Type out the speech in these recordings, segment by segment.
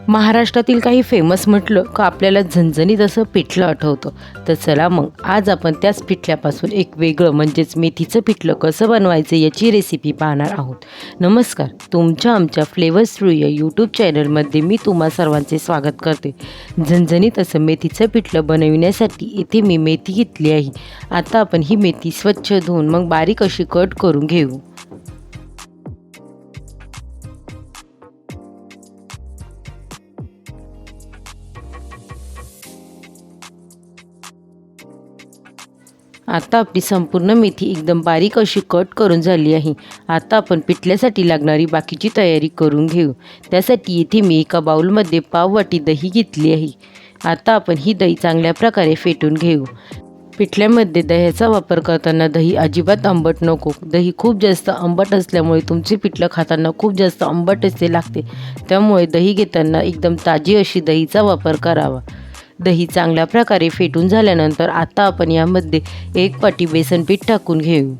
महाराष्ट्रातील काही फेमस म्हटलं का आपल्याला झणझणीत असं पिठलं आठवतं. तर चला मग आज आपण त्याच पिठल्यापासून एक वेगळं म्हणजेच मेथीचं पिठलं कसं बनवायचं याची रेसिपी पाहणार आहोत. नमस्कार, तुमच्या आमच्या फ्लेवर्स थ्रू या यूट्यूब चॅनलमध्ये मी तुम्हा सर्वांचे स्वागत करते. झणझणीत असं मेथीचं पिठलं बनविण्यासाठी इथे मी मेथी घेतली आहे. आता आपण ही मेथी स्वच्छ धुवून मग बारीक अशी कट करून घेऊ. आता आपली संपूर्ण मेथी एकदम बारीक अशी कट करून झाली आहे. आता आपण पिठल्यासाठी लागणारी बाकीची तयारी करून घेऊ. त्यासाठी इथे मी एका बाउलमध्ये पाव वाटी दही घेतली आहे. आता आपण ही दही चांगल्या प्रकारे फेटून घेऊ. पिठल्यामध्ये दह्याचा वापर करताना दही अजिबात आंबट नको. दही खूप जास्त आंबट असल्यामुळे तुमचे पिठलं खाताना खूप जास्त आंबट असे लागते. त्यामुळे दही घेताना एकदम ताजी अशी दहीचा वापर करावा. दही चांगल्या प्रकारे फेटून झाल्यानंतर आता आपण यामध्ये 1 वाटी बेसनपीठ टाकून घेऊ.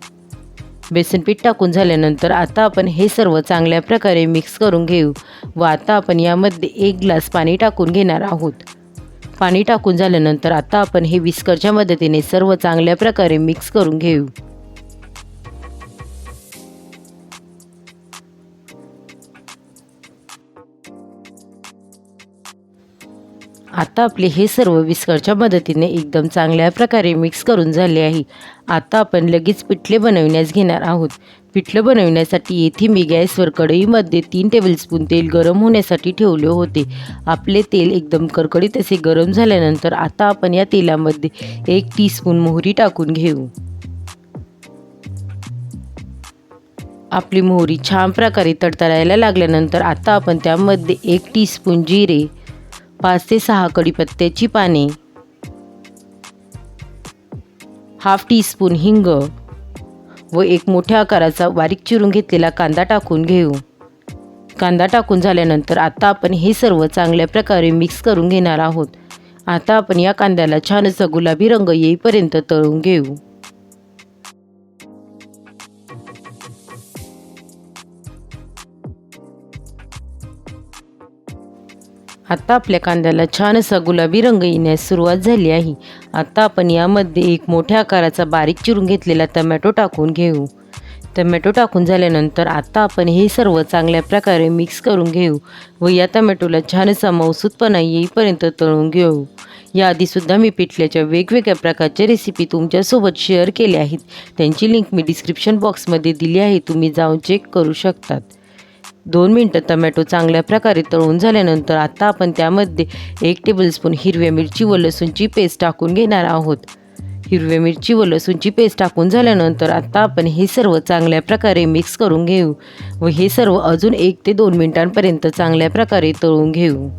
बेसनपीठ टाकून झाल्यानंतर आता आपण हे सर्व चांगल्या प्रकारे मिक्स करून घेऊ व आता आपण यामध्ये 1 ग्लास पाणी टाकून घेणार आहोत. पाणी टाकून झाल्यानंतर आता आपण हे विस्करच्या मदतीने सर्व चांगल्या प्रकारे मिक्स करून घेऊ. आता आपले हे सर्व विस्करच्या मदतीने एकदम चांगल्या प्रकारे मिक्स करून झाले आहे. आता आपण लगेच पिठले बनविण्यास घेणार आहोत. पिठलं बनविण्यासाठी येथे मी गॅसवर कढईमध्ये 3 टेबलस्पून तेल गरम होण्यासाठी ठेवले होते. आपले तेल एकदम कडकडीत असे गरम झाल्यानंतर आता आपण या तेलामध्ये 1 टीस्पून मोहरी टाकून घेऊ. आपली मोहरी छान प्रकारे तडतडायला लागल्यानंतर आता आपण त्यामध्ये 1 टीस्पून जिरे, 5 ते 6 कढीपत्त्याची पाने, हाफ टीस्पून हिंग व 1 मोठ्या आकाराचा बारीक चिरून घेतलेला कांदा टाकून घेऊ. कांदा टाकून झाल्यानंतर आता आपण हे सर्व चांगल्या प्रकारे मिक्स करून घेणार आहोत. आता आपण या कांद्याला छान असा गुलाबी रंग येईपर्यंत तळून घेऊ. आता आपल्या कांद्याला छान असा गुलाबी रंग येण्यास सुरुवात झाली आहे. आता आपण यामध्ये 1 मोठ्या आकाराचा बारीक चिरून घेतलेला टोमॅटो टाकून घेऊ. टोमॅटो टाकून झाल्यानंतर आता आपण हे सर्व चांगल्या प्रकारे मिक्स करून घेऊ व या टोमॅटोला छान असा मऊसूतपणा येईपर्यंत तळून घेऊ. याआधीसुद्धा मी पिठल्याच्या वेगवेगळ्या प्रकारच्या रेसिपी तुमच्यासोबत शेअर केल्या आहेत. त्यांची लिंक मी डिस्क्रिप्शन बॉक्समध्ये दिली आहे, तुम्ही जाऊन चेक करू शकतात. 2 मिनटं टोमॅटो चांगल्या प्रकारे तळून झाल्यानंतर आता आपण त्यामध्ये 1 टेबलस्पून हिरव्या मिरची व लसूणची पेस्ट टाकून घेणार आहोत. हिरव्या मिरची व लसूणची पेस्ट टाकून झाल्यानंतर आता आपण हे सर्व चांगल्या प्रकारे मिक्स करून घेऊ व हे सर्व अजून 1 ते 2 मिनिटांपर्यंत चांगल्या प्रकारे तळून घेऊ.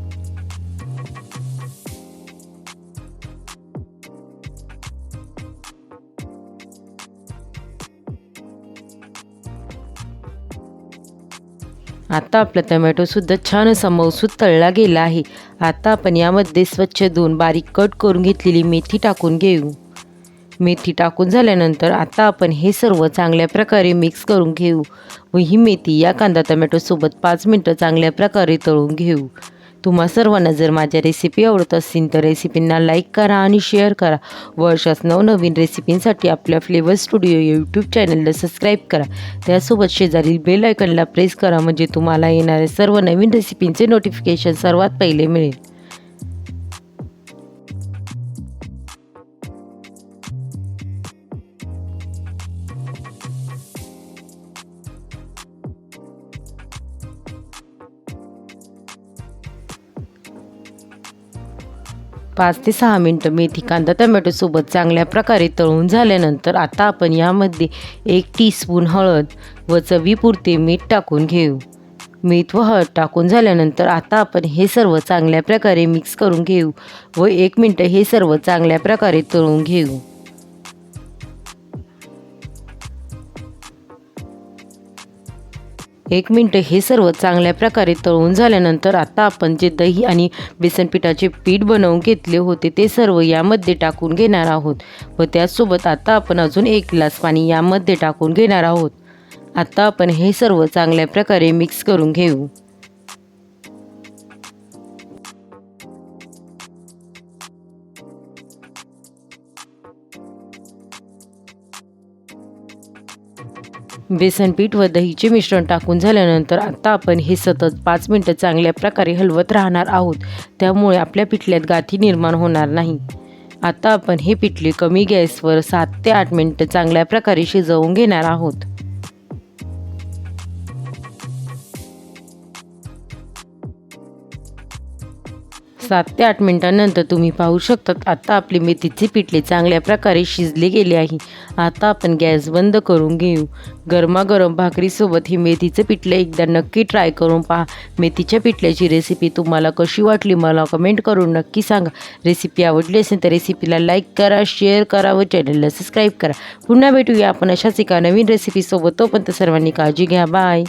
आता आपला टोमॅटोसुद्धा छान असा मऊसूत तळला गेला आहे. आता आपण यामध्ये स्वच्छ धुवून बारीक कट करून घेतलेली मेथी टाकून घेऊ. मेथी टाकून झाल्यानंतर आता आपण हे सर्व चांगल्या प्रकारे मिक्स करून घेऊ व ही मेथी या कांदा टोमॅटोसोबत 5 मिनटं चांगल्या प्रकारे तळून घेऊ. तुम्हा सर्वांना जर माझ्या रेसिपी आवडत असतील तर रेसिपींना लाईक करा आणि शेअर करा व अशाच नवनवीन रेसिपींसाठी आपल्या फ्लेवर स्टुडिओ या यूट्यूब चॅनलला सबस्क्राईब करा. त्यासोबत शेजारील बेल आयकॉनला प्रेस करा म्हणजे तुम्हाला येणाऱ्या सर्व नवीन रेसिपींचे नोटिफिकेशन सर्वात पहिले मिळेल. पाच ते 6 मिनटं मेथी कांदा टोमॅटोसोबत चांगल्या प्रकारे तळून झाल्यानंतर आता आपण यामध्ये 1 टीस्पून हळद व चवीपुरते मीठ टाकून घेऊ. मीठ व हळद टाकून झाल्यानंतर आता आपण हे सर्व चांगल्या प्रकारे मिक्स करून घेऊ व 1 मिनिट हे सर्व चांगल्या प्रकारे तळून घेऊ. 1 मिनिट हे सर्व चांगल्या प्रकारे तळून झाल्यानंतर आता आपण जे दही आणि बेसन पिठाचे पीठ बनवून घेतले होते ते सर्व यामध्ये टाकून घेणार आहोत व त्यासोबत आता आपण अजून 1 ग्लास पाणी यामध्ये टाकून घेणार आहोत. आता आपण हे सर्व चांगल्या प्रकारे मिक्स करून घेऊ. बेसन पीठ व दहीचे मिश्रण टाकून झाल्यानंतर आता आपण हे सतत 5 मिनिटं चांगल्या प्रकारे हलवत राहणार आहोत. त्यामुळे आपल्या पिठल्यात गाठी निर्माण होणार नाही. आता आपण हे पिठले कमी गॅसवर 7 ते 8 मिनिटं चांगल्या प्रकारे शिजवून घेणार आहोत. 7 ते 8 मिनिटांनंतर तुम्ही पाहू शकता आता आपले मेथीचे पिठले चांगल्या प्रकारे शिजले गेले आहे. आता आपण गॅस बंद करून घेऊ. गरमागरम भाकरीसोबत हे मेथीचे पिठले एकदा नक्की ट्राय करून पहा. मेथीच्या पिठल्याची रेसिपी तुम्हाला कशी वाटली मला कमेंट करून नक्की सांगा. रेसिपी आवडली असेल तर रेसिपीला लाईक करा, शेअर करा व चॅनलला सबस्क्राईब करा. पुन्हा भेटूया आपण अशाच एका नवीन रेसिपीसोबत. तोपर्यंत सर्वांनी काळजी घ्या. बाय.